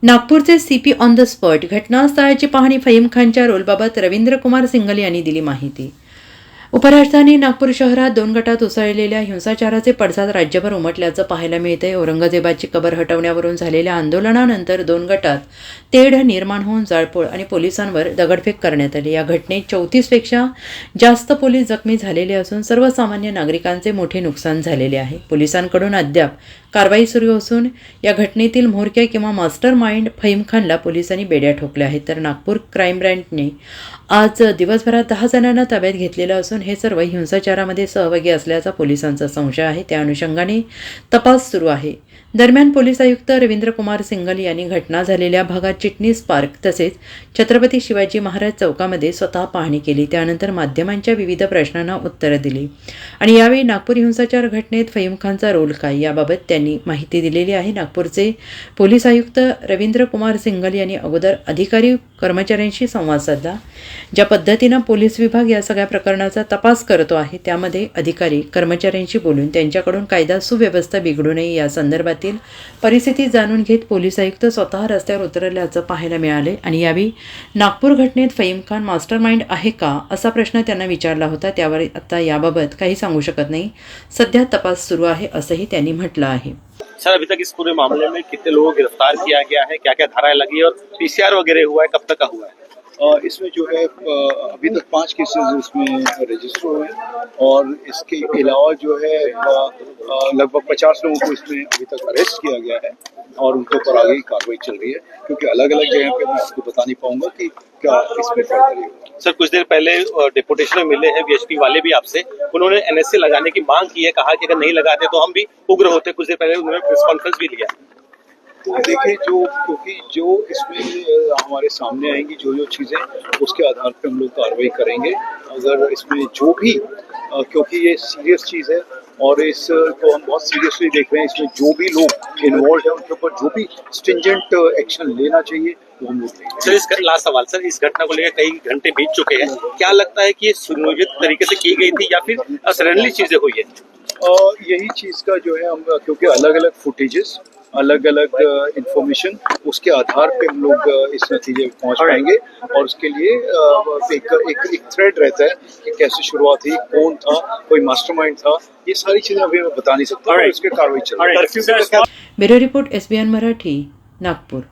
नागपूरचे CP on the spot घटनास्थळाची पाहणी फहीम खानच्या रोलबाबत रवींद्र कुमार सिंगल यांनी दिली माहिती। उपराजधानी नागपूर शहरात 2 गटात उसळलेल्या हिंसाचाराचे पडसाद राज्यभर उमटल्याचं पाहायला मिळतंय। औरंगजेबाची कबर हटवण्यावरून झालेल्या आंदोलनानंतर 2 गटात तेढ निर्माण होऊन जाळपोळ आणि पोलिसांवर दगडफेक करण्यात आली। या घटनेत 34 पेक्षा जास्त पोलीस जखमी झालेले असून सर्वसामान्य नागरिकांचे मोठे नुकसान झालेले आहे। पोलिसांकडून अद्याप कारवाई सुरू असून या घटनेतील म्होरक्या किंवा मास्टर माइंड फहीम खानला पोलिसांनी बेड्या ठोकल्या आहेत। तर नागपूर क्राईम ब्रँचने आज दिवसभरात 10 जणांना ताब्यात घेतलेलं असून हे सर्व हिंसाचारामध्ये सहभागी असल्याचा पोलिसांचा संशय आहे। त्या अनुषंगाने तपास सुरू आहे। दरम्यान पोलीस आयुक्त रवींद्र कुमार सिंगल यांनी घटना झालेल्या भागात चिटणीस पार्क तसेच छत्रपती शिवाजी महाराज चौकामध्ये स्वतः पाहणी केली। त्यानंतर माध्यमांच्या विविध प्रश्नांना उत्तरं दिली आणि यावेळी नागपूर हिंसाचार घटनेत फहीम खानचा रोल काय याबाबत त्यांनी माहिती दिलेली आहे। नागपूरचे पोलीस आयुक्त रवींद्र कुमार सिंगल यांनी अगोदर अधिकारी कर्मचाऱ्यांशी संवाद साधला। ज्या पद्धतीनं पोलीस विभाग या सगळ्या प्रकरणाचा तपास करतो आहे त्यामध्ये अधिकारी कर्मचाऱ्यांशी बोलून त्यांच्याकडून कायदा सुव्यवस्था बिघडू नये या संदर्भातील परिस्थिती जाणून घेत पोलीस आयुक्त स्वतः रस्त्यावर उतरल्याचं पाहायला मिळाले आणि यावेळी नागपूर घटनेत फहीम खान मास्टरमाइंड आहे का असा प्रश्न त्यांना विचारला होता। त्यावर आता याबाबत काही सांगू शकत नाही। सध्या तपास सुरू आहे असंही त्यांनी म्हटलं आहे। सर, अभी तक इस पूरे मामले में कितने लोगों को गिरफ्तार किया गया है, क्या क्या धाराएं लगी और पीसीआर वगैरह हुआ है, कब तक का हुआ है? इसमें जो है अभी तक 5 केसेस इसमें रजिस्टर हुए हैं और इसके अलावा जो है लगभग 50 लोगों को इसमें अभी तक अरेस्ट किया गया है और उनके ऊपर आगे की कार्रवाई चल रही है, क्योंकि अलग अलग जगह पे मैं आपको बता नहीं पाऊंगा कि क्या इसमें फर्दर होगा। सर, कुछ देर पहले डिपुटेशन में मिले हैं बीएचपी वाले भी आपसे, उन्होंने एनएसए लगाने की मांग की है, कहा कि अगर नहीं लगाते तो हम भी उग्र होते। कुछ देर पहले उन्होंने प्रेस कॉन्फ्रेंस भी लिया। तो देखिए, क्योंकि जो इसमें हमारे सामने आएंगी जो चीज़ें, उसके आधार पर हम लोग कार्रवाई करेंगे। अगर इसमें जो भी क्योंकि ये सीरियस चीज़ है और इसको हम बहुत सीरियसली देख रहे हैं, इसमें जो भी लोग इन्वॉल्व है उनके ऊपर जो भी स्ट्रिंजेंट एक्शन लेना चाहिए वो हम लोग लेंगे। सर, इस लास्ट सवाल, सर, इस घटना को लेकर कई घंटे बीत चुके हैं, क्या लगता है कि ये सुनियोजित तरीके से की गई थी या फिर सडनली चीजें हुई है? यही चीज़ का जो है हम, क्योंकि अलग अलग फुटेजेस, अलग अलग इंफॉर्मेशन, उसके आधार पे हम लोग इस नतीजे पर पहुंच पाएंगे और उसके लिए एक थ्रेड रहता है कि कैसे शुरुआत हुई, कौन था, कोई मास्टरमाइंड था, ये सारी चीजें अभी मैं बता नहीं सकता। उसके कार्रवाई चल रही है। Bureau report SBN Marathi, Nagpur.